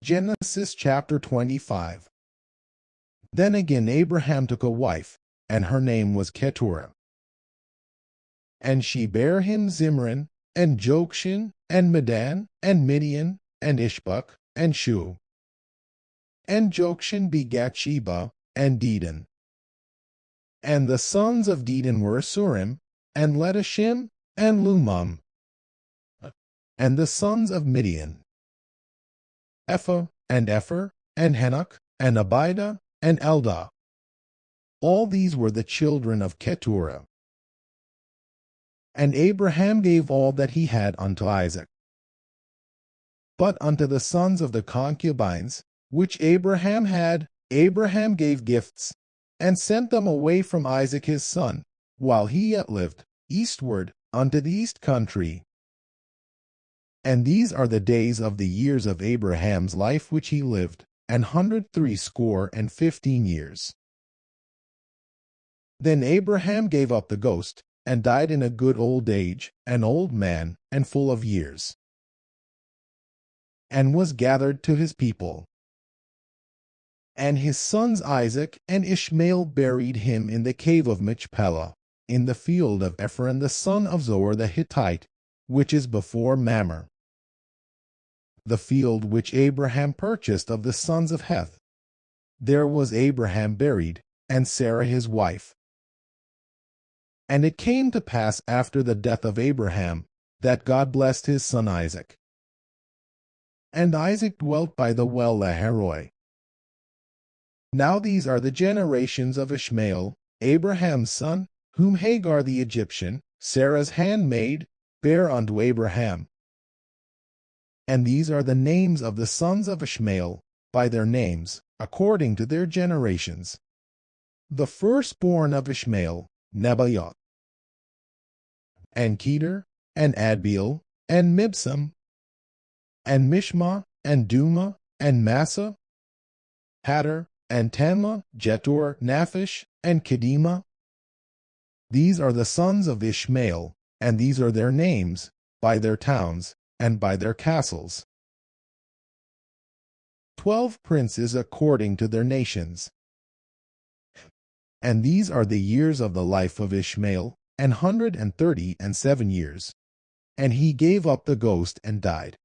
Genesis chapter 25. Then again Abraham took a wife, and her name was Keturah. And she bare him Zimran, and Jokshan, and Medan, and Midian, and Ishbak, and Shu. And Jokshan begat Sheba, and Dedan. And the sons of Dedan were Asurim, and Letashim, and Lumam. And the sons of Midian, Ephah, and Epher, and Henoch, and Abida, and Eldah. All these were the children of Keturah. And Abraham gave all that he had unto Isaac. But unto the sons of the concubines, which Abraham had, Abraham gave gifts, and sent them away from Isaac his son, while he yet lived, eastward, unto the east country. And these are the days of the years of Abraham's life which he lived, 160 years. Then Abraham gave up the ghost, and died in a good old age, an old man, and full of years, and was gathered to his people. And his sons Isaac and Ishmael buried him in the cave of Machpelah, in the field of Ephron the son of Zohar the Hittite, which is before Mamre, the field which Abraham purchased of the sons of Heth. There was Abraham buried, and Sarah his wife. And it came to pass after the death of Abraham, that God blessed his son Isaac. And Isaac dwelt by the well Lahairoi. Now these are the generations of Ishmael, Abraham's son, whom Hagar the Egyptian, Sarah's handmaid, bare unto Abraham. And these are the names of the sons of Ishmael, by their names, according to their generations. The firstborn of Ishmael, Nebaioth, and Kedar, and Adbeel, and Mibsam, and Mishma, and Duma, and Massa, Hadar, and Tema, Jetur, Naphish, and Kedema. These are the sons of Ishmael, and these are their names, by their towns, and by their castles. 12 princes according to their nations. And these are the years of the life of Ishmael, 137 years. And he gave up the ghost and died,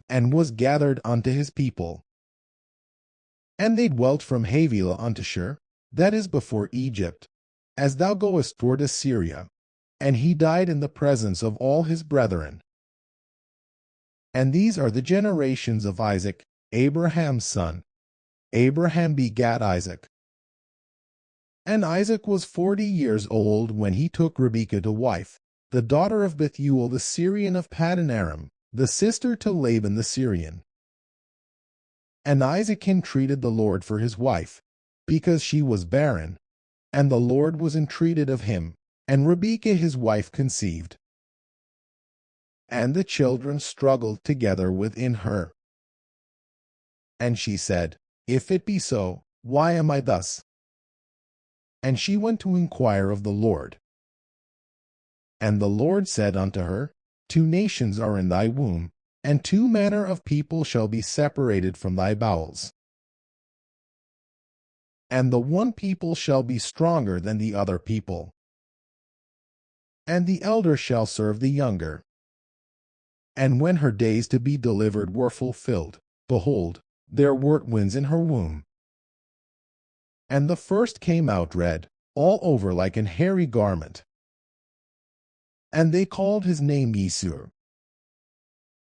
and was gathered unto his people. And they dwelt from Havilah unto Shur, that is before Egypt, as thou goest toward Assyria. And he died in the presence of all his brethren. And these are the generations of Isaac, Abraham's son. Abraham begat Isaac. And Isaac was 40 years old when he took Rebekah to wife, the daughter of Bethuel the Syrian of Paddan Aram, the sister to Laban the Syrian. And Isaac entreated the Lord for his wife, because she was barren, and the Lord was entreated of him, and Rebekah his wife conceived. And the children struggled together within her. And she said, If it be so, why am I thus? And she went to inquire of the Lord. And the Lord said unto her, 2 nations are in thy womb, and 2 manner of people shall be separated from thy bowels. And the one people shall be stronger than the other people, and the elder shall serve the younger. And when her days to be delivered were fulfilled, behold, there were twins in her womb. And the first came out red, all over like an hairy garment. And they called his name Esau.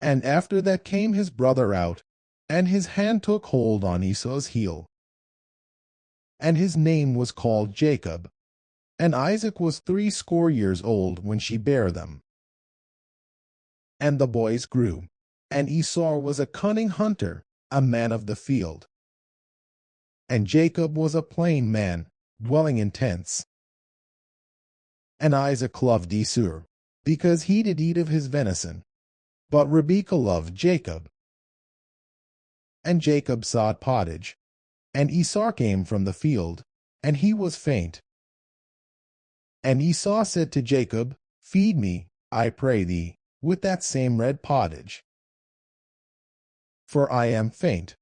And after that came his brother out, and his hand took hold on Esau's heel. And his name was called Jacob. And Isaac was 80 years old when she bare them. And the boys grew, and Esau was a cunning hunter, a man of the field. And Jacob was a plain man, dwelling in tents. And Isaac loved Esau, because he did eat of his venison. But Rebekah loved Jacob. And Jacob sought pottage. And Esau came from the field, and he was faint. And Esau said to Jacob, Feed me, I pray thee, with that same red pottage. for I am faint.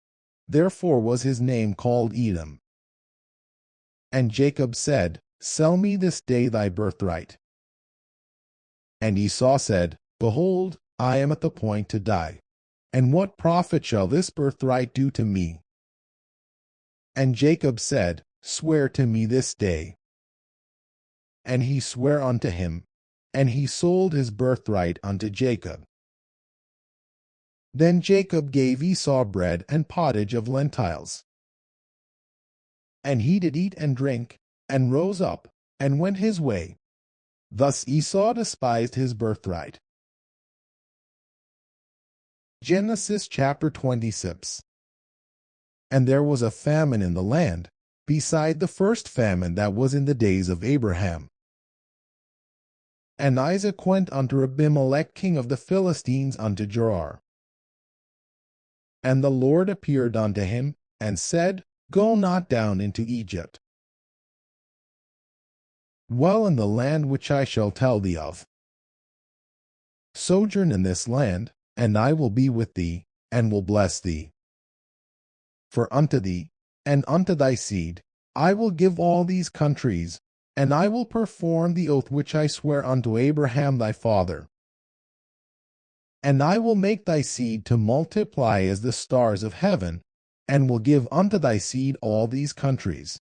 Therefore was his name called Edom. And Jacob said, Sell me this day thy birthright. And Esau said, Behold, I am at the point to die. And what profit shall this birthright do to me? And Jacob said, Swear to me this day. And he sware unto him, and he sold his birthright unto Jacob. Then Jacob gave Esau bread and pottage of lentiles. And he did eat and drink, and rose up, and went his way. Thus Esau despised his birthright. Genesis chapter 26. And there was a famine in the land, beside the first famine that was in the days of Abraham. And Isaac went unto Abimelech king of the Philistines unto Gerar. And the Lord appeared unto him, and said, Go not down into Egypt. Dwell in the land which I shall tell thee of. Sojourn in this land, and I will be with thee, and will bless thee. For unto thee, and unto thy seed, I will give all these countries, and I will perform the oath which I swear unto Abraham thy father. And I will make thy seed to multiply as the stars of heaven, and will give unto thy seed all these countries.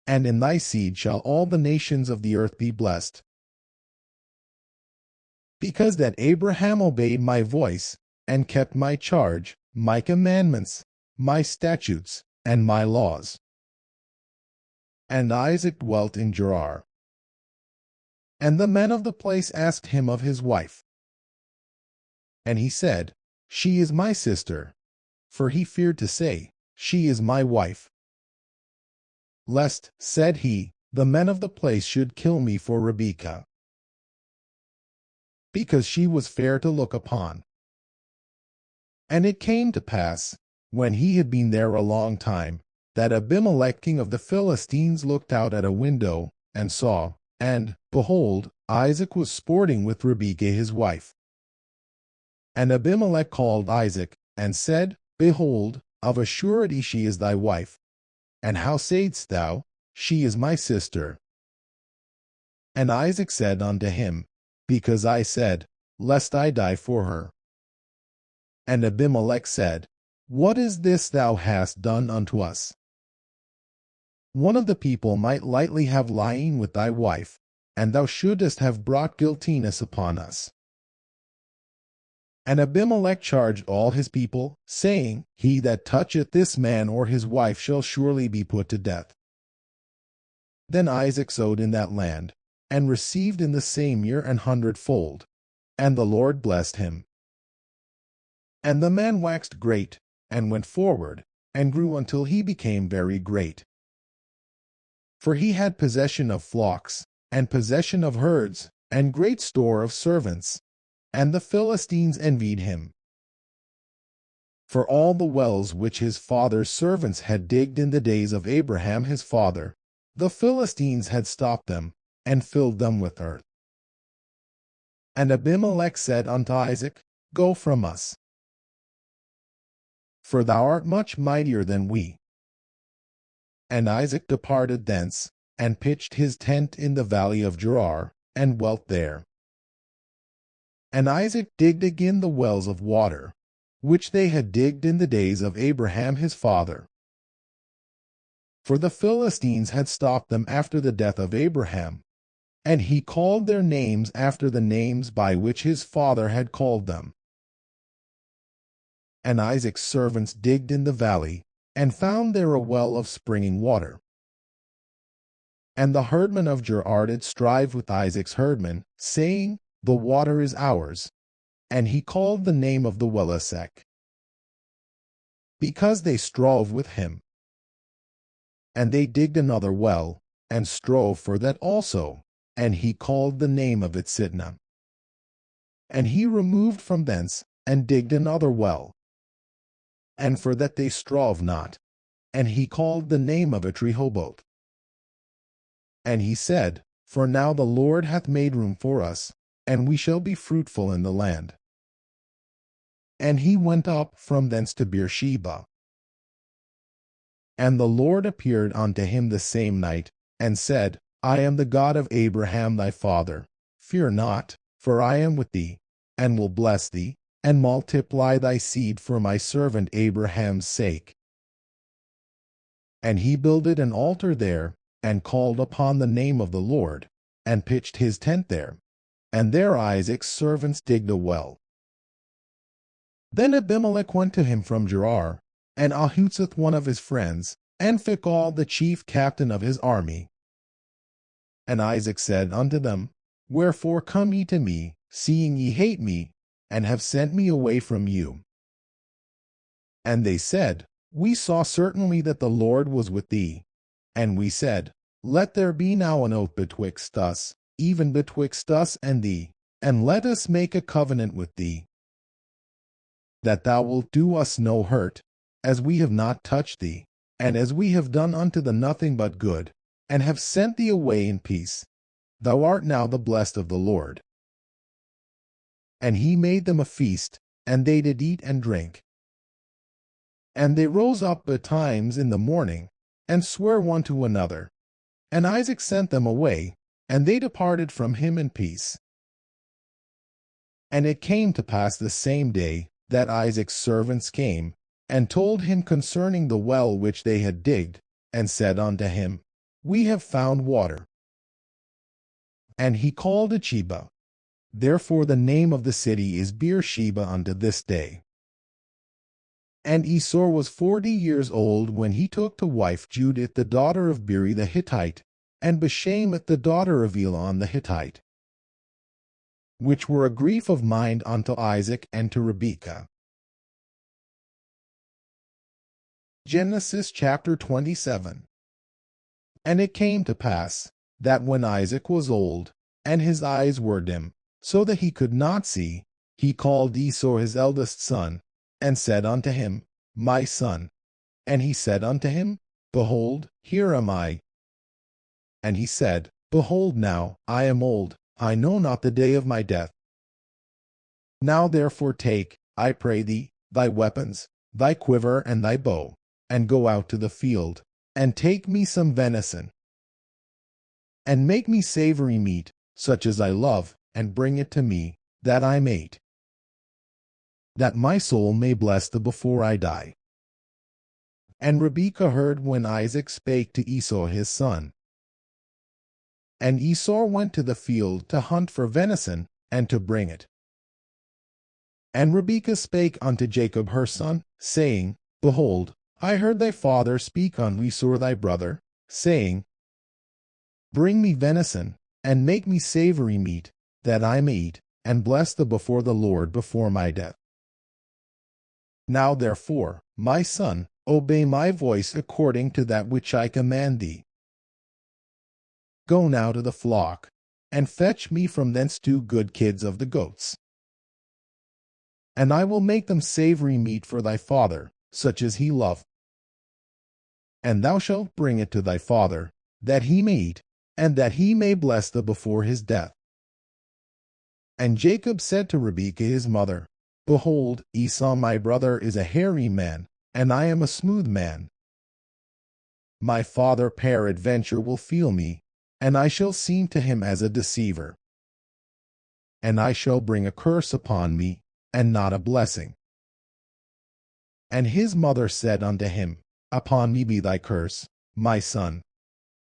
And in thy seed shall all the nations of the earth be blessed. Because that Abraham obeyed my voice, and kept my charge, my commandments, my statutes, and my laws. And Isaac dwelt in Gerar. And the men of the place asked him of his wife. And he said, She is my sister. For he feared to say, She is my wife. Lest, said he, the men of the place should kill me for Rebekah, because she was fair to look upon. And it came to pass, when he had been there a long time, that Abimelech king of the Philistines looked out at a window, and saw, and, behold, Isaac was sporting with Rebekah his wife. And Abimelech called Isaac, and said, Behold, of a surety she is thy wife. And how sayest thou, She is my sister? And Isaac said unto him, Because I said, Lest I die for her. And Abimelech said, What is this thou hast done unto us? One of the people might lightly have lain with thy wife, and thou shouldest have brought guiltiness upon us. And Abimelech charged all his people, saying, He that toucheth this man or his wife shall surely be put to death. Then Isaac sowed in that land, and received in the same year 100-fold, and the Lord blessed him. And the man waxed great, and went forward, and grew until he became very great. For he had possession of flocks, and possession of herds, and great store of servants. And the Philistines envied him. For all the wells which his father's servants had digged in the days of Abraham his father, the Philistines had stopped them, and filled them with earth. And Abimelech said unto Isaac, Go from us, for thou art much mightier than we. And Isaac departed thence, and pitched his tent in the valley of Gerar, and dwelt there. And Isaac digged again the wells of water, which they had digged in the days of Abraham his father. For the Philistines had stopped them after the death of Abraham, and he called their names after the names by which his father had called them. And Isaac's servants digged in the valley, and found there a well of springing water. And the herdmen of Gerar did strive with Isaac's herdmen, saying, The water is ours. And he called the name of the well Esek, because they strove with him. And they digged another well, and strove for that also, and he called the name of it Sitnah. And he removed from thence, and digged another well, and for that they strove not, and he called the name of it Rehoboth. And he said, For now the Lord hath made room for us, and we shall be fruitful in the land. And he went up from thence to Beersheba. And the Lord appeared unto him the same night, and said, I am the God of Abraham thy father. Fear not, for I am with thee, and will bless thee, and multiply thy seed for my servant Abraham's sake. And he builded an altar there, and called upon the name of the Lord, and pitched his tent there. And there Isaac's servants digged a well. Then Abimelech went to him from Gerar, and Ahuzzath one of his friends, and Phicol the chief captain of his army. And Isaac said unto them, Wherefore come ye to me, seeing ye hate me, and have sent me away from you? And they said, We saw certainly that the Lord was with thee. And we said, Let there be now an oath betwixt us, even betwixt us and thee, and let us make a covenant with thee, that thou wilt do us no hurt, as we have not touched thee, and as we have done unto the nothing but good, and have sent thee away in peace. Thou art now the blessed of the Lord. And he made them a feast, and they did eat and drink. And they rose up betimes in the morning, and sware one to another. And Isaac sent them away, and they departed from him in peace. And it came to pass the same day that Isaac's servants came, and told him concerning the well which they had digged, and said unto him, We have found water. And he called it Sheba. Therefore the name of the city is Beersheba unto this day. And Esau was 40 years old when he took to wife Judith the daughter of Beeri the Hittite, and Bashemoth the daughter of Elon the Hittite, which were a grief of mind unto Isaac and to Rebekah. Genesis chapter 27. And it came to pass, that when Isaac was old, and his eyes were dim, so that he could not see, he called Esau his eldest son, and said unto him, My son. And he said unto him, Behold, here am I. And he said, Behold now, I am old, I know not the day of my death. Now therefore take, I pray thee, thy weapons, thy quiver and thy bow, and go out to the field, and take me some venison, and make me savory meat, such as I love, and bring it to me, that I may eat, that my soul may bless thee before I die. And Rebekah heard when Isaac spake to Esau his son. And Esau went to the field to hunt for venison, and to bring it. And Rebekah spake unto Jacob her son, saying, Behold, I heard thy father speak unto Esau thy brother, saying, Bring me venison, and make me savory meat, that I may eat, and bless thee before the Lord before my death. Now therefore, my son, obey my voice according to that which I command thee. Go now to the flock, and fetch me from thence 2 good kids of the goats. And I will make them savory meat for thy father, such as he loveth. And thou shalt bring it to thy father, that he may eat, and that he may bless thee before his death. And Jacob said to Rebekah his mother, Behold, Esau my brother is a hairy man, and I am a smooth man. My father peradventure will feel me, and I shall seem to him as a deceiver. And I shall bring a curse upon me, and not a blessing. And his mother said unto him, Upon me be thy curse, my son.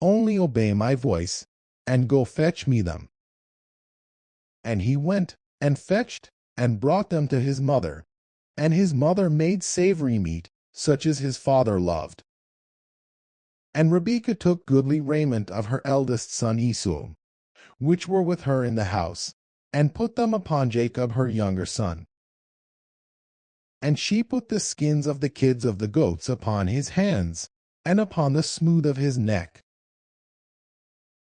Only obey my voice, and go fetch me them. And he went, and fetched, and brought them to his mother. And his mother made savory meat, such as his father loved. And Rebekah took goodly raiment of her eldest son Esau, which were with her in the house, and put them upon Jacob her younger son. And she put the skins of the kids of the goats upon his hands, and upon the smooth of his neck.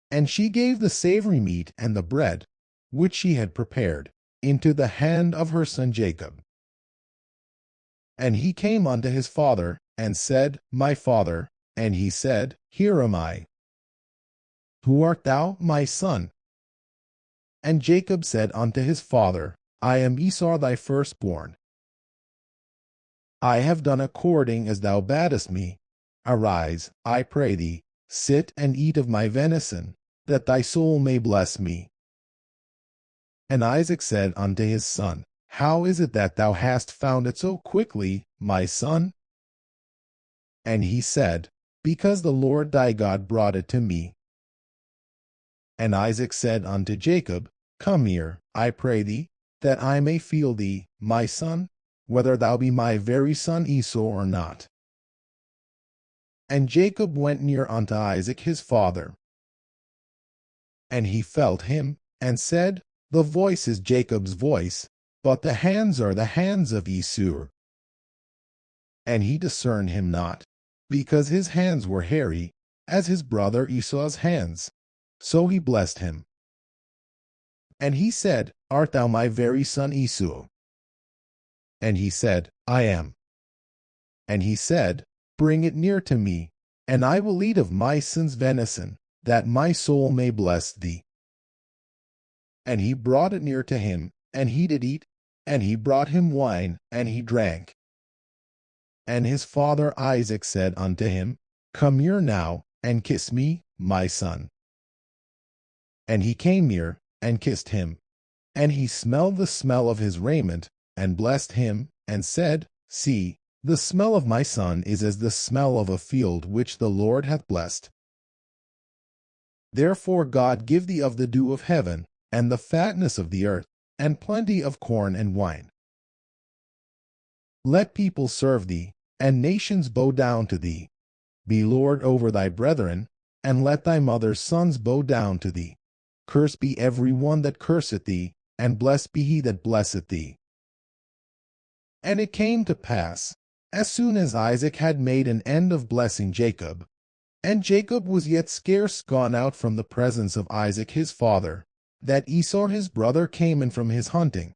And she gave the savory meat and the bread, which she had prepared, into the hand of her son Jacob. And he came unto his father, and said, My father. And he said, Here am I. Who art thou, my son? And Jacob said unto his father, I am Esau thy firstborn. I have done according as thou badest me. Arise, I pray thee, sit and eat of my venison, that thy soul may bless me. And Isaac said unto his son, How is it that thou hast found it so quickly, my son? And he said, Because the Lord thy God brought it to me. And Isaac said unto Jacob, Come here, I pray thee, that I may feel thee, my son, whether thou be my very son Esau or not. And Jacob went near unto Isaac his father. And he felt him, and said, The voice is Jacob's voice, but the hands are the hands of Esau. And he discerned him not, because his hands were hairy, as his brother Esau's hands. So he blessed him. And he said, Art thou my very son Esau? And he said, I am. And he said, Bring it near to me, and I will eat of my son's venison, that my soul may bless thee. And he brought it near to him, and he did eat, and he brought him wine, and he drank. And his father Isaac said unto him, Come here now, and kiss me, my son. And he came near, and kissed him. And he smelled the smell of his raiment, and blessed him, and said, See, the smell of my son is as the smell of a field which the Lord hath blessed. Therefore God give thee of the dew of heaven, and the fatness of the earth, and plenty of corn and wine. Let people serve thee, and nations bow down to thee. Be Lord over thy brethren, and let thy mother's sons bow down to thee. Cursed be every one that curseth thee, and blessed be he that blesseth thee. And it came to pass, as soon as Isaac had made an end of blessing Jacob, and Jacob was yet scarce gone out from the presence of Isaac his father, that Esau his brother came in from his hunting.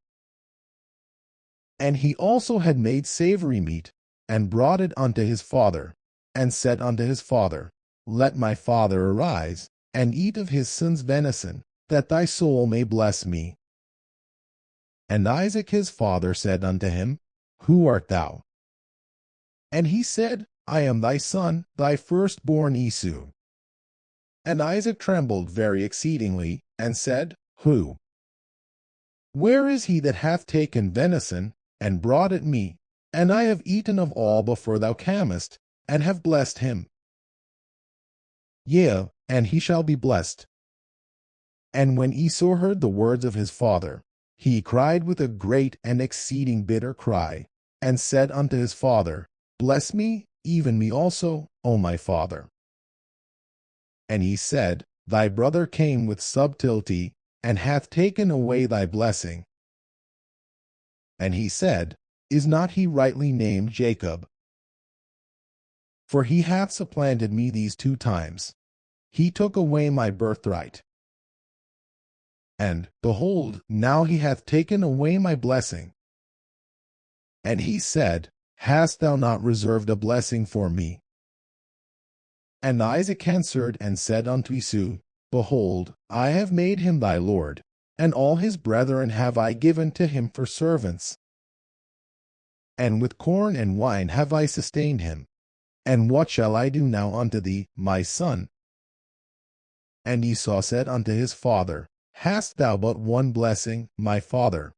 And he also had made savory meat, and brought it unto his father, and said unto his father, Let my father arise, and eat of his son's venison, that thy soul may bless me. And Isaac his father said unto him, Who art thou? And he said, I am thy son, thy firstborn Esau. And Isaac trembled very exceedingly, and said, Who? Where is he that hath taken venison, and brought it me? And I have eaten of all before thou camest, and have blessed him. Yea, and he shall be blessed. And when Esau heard the words of his father, he cried with a great and exceeding bitter cry, and said unto his father, Bless me, even me also, O my father. And he said, Thy brother came with subtlety, and hath taken away thy blessing. And he said, Is not he rightly named Jacob? For he hath supplanted me these 2 times. He took away my birthright. And, behold, now he hath taken away my blessing. And he said, Hast thou not reserved a blessing for me? And Isaac answered and said unto Esau, Behold, I have made him thy lord, and all his brethren have I given to him for servants. And with corn and wine have I sustained him. And what shall I do now unto thee, my son? And Esau said unto his father, Hast thou but one blessing, my father?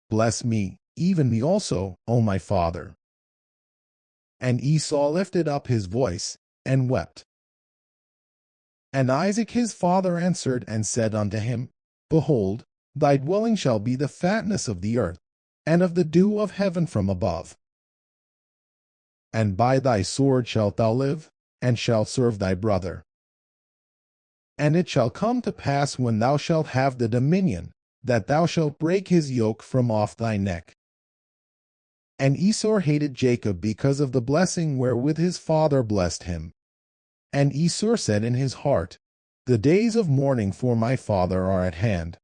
Bless me, even me also, O my father. And Esau lifted up his voice, and wept. And Isaac his father answered and said unto him, Behold, thy dwelling shall be the fatness of the earth, and of the dew of heaven from above. And by thy sword shalt thou live, and shalt serve thy brother. And it shall come to pass when thou shalt have the dominion, that thou shalt break his yoke from off thy neck. And Esau hated Jacob because of the blessing wherewith his father blessed him. And Esau said in his heart, The days of mourning for my father are at hand.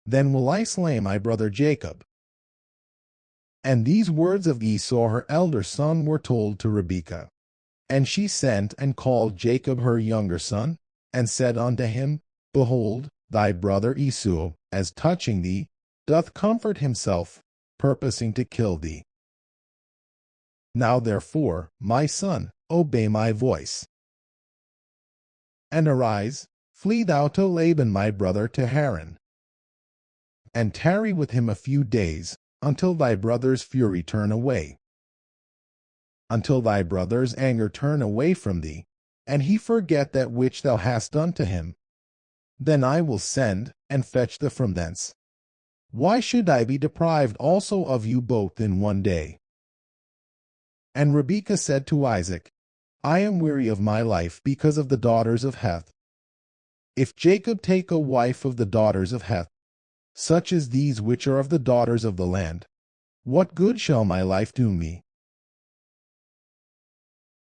Then will I slay my brother Jacob. And these words of Esau her elder son were told to Rebekah. And she sent and called Jacob her younger son, and said unto him, Behold, thy brother Esau, as touching thee, doth comfort himself, purposing to kill thee. Now therefore, my son, obey my voice. And arise, flee thou to Laban my brother to Haran. And tarry with him a few days, until thy brother's fury turn away. Until thy brother's anger turn away from thee, and he forget that which thou hast done to him. Then I will send, and fetch thee from thence. Why should I be deprived also of you both in one day? And Rebekah said to Isaac, I am weary of my life because of the daughters of Heth. If Jacob take a wife of the daughters of Heth, such as these which are of the daughters of the land, what good shall my life do me?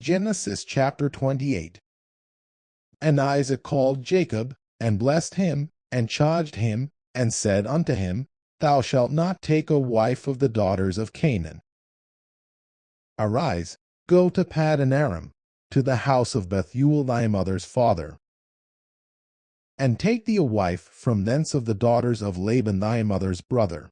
Genesis chapter 28. And Isaac called Jacob, and blessed him, and charged him, and said unto him, Thou shalt not take a wife of the daughters of Canaan. Arise, go to Paddan Aram, to the house of Bethuel thy mother's father. And take thee a wife from thence of the daughters of Laban thy mother's brother.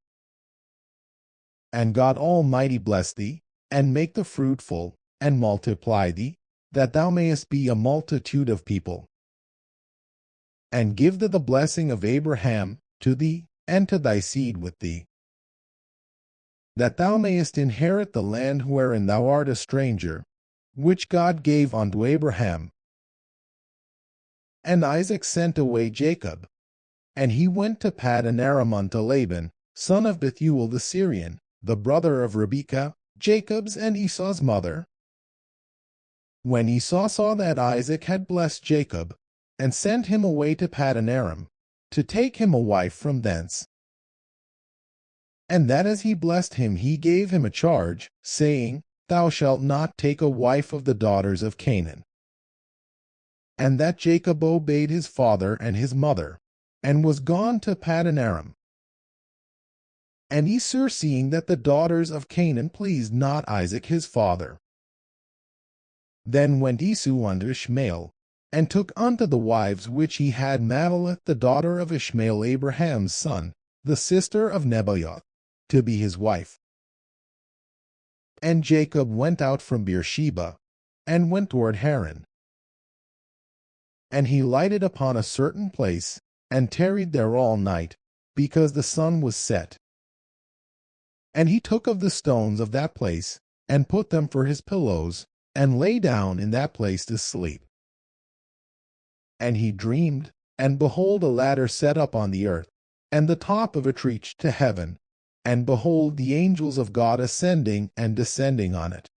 And God Almighty bless thee, and make thee fruitful, and multiply thee, that thou mayest be a multitude of people. And give thee the blessing of Abraham to thee, and to thy seed with thee, that thou mayest inherit the land wherein thou art a stranger, which God gave unto Abraham. And Isaac sent away Jacob, and he went to Paddan Aram unto Laban, son of Bethuel the Syrian, the brother of Rebekah, Jacob's and Esau's mother. When Esau saw that Isaac had blessed Jacob, and sent him away to Paddan Aram, to take him a wife from thence, and that as he blessed him he gave him a charge, saying, Thou shalt not take a wife of the daughters of Canaan. And that Jacob obeyed his father and his mother, and was gone to Paddan Aram. And Esau, seeing that the daughters of Canaan pleased not Isaac his father, then went Esau unto Ishmael, and took unto the wives which he had Mahalath the daughter of Ishmael Abraham's son, the sister of Nebaioth, to be his wife. And Jacob went out from Beersheba, and went toward Haran. And he lighted upon a certain place, and tarried there all night, because the sun was set. And he took of the stones of that place, and put them for his pillows, and lay down in that place to sleep. And he dreamed, and behold, a ladder set up on the earth, and the top of it reached to heaven, and behold, the angels of God ascending and descending on it.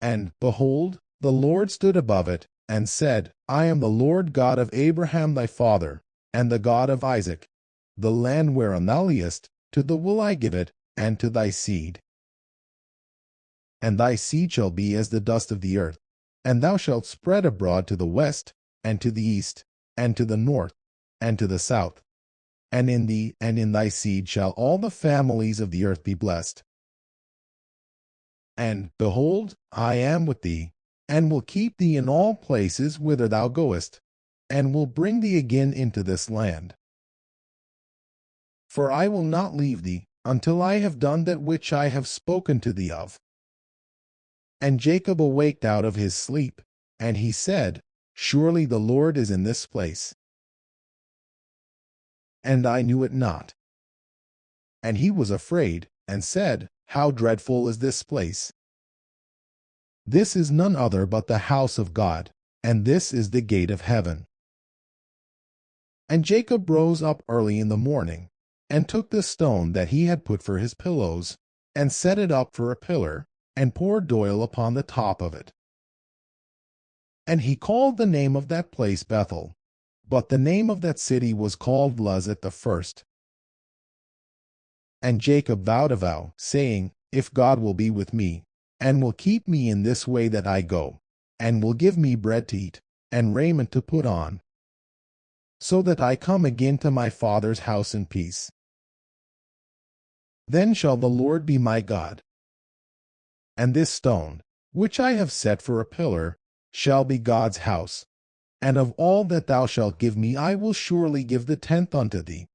And, behold, the Lord stood above it, and said, I am the Lord God of Abraham thy father, and the God of Isaac. The land whereon thou liest, to thee will I give it, and to thy seed. And thy seed shall be as the dust of the earth, and thou shalt spread abroad to the west, and to the east, and to the north, and to the south. And in thee and in thy seed shall all the families of the earth be blessed. And, behold, I am with thee, and will keep thee in all places whither thou goest, and will bring thee again into this land. For I will not leave thee, until I have done that which I have spoken to thee of. And Jacob awaked out of his sleep, and he said, Surely the Lord is in this place. And I knew it not. And he was afraid, and said, How dreadful is this place! This is none other but the house of God, and this is the gate of heaven. And Jacob rose up early in the morning, and took the stone that he had put for his pillows, and set it up for a pillar, and poured oil upon the top of it. And he called the name of that place Bethel, but the name of that city was called Luz at the first. And Jacob vowed a vow, saying, If God will be with me, and will keep me in this way that I go, and will give me bread to eat, and raiment to put on, so that I come again to my father's house in peace, then shall the Lord be my God. And this stone, which I have set for a pillar, shall be God's house. And of all that thou shalt give me I will surely give the tenth unto thee.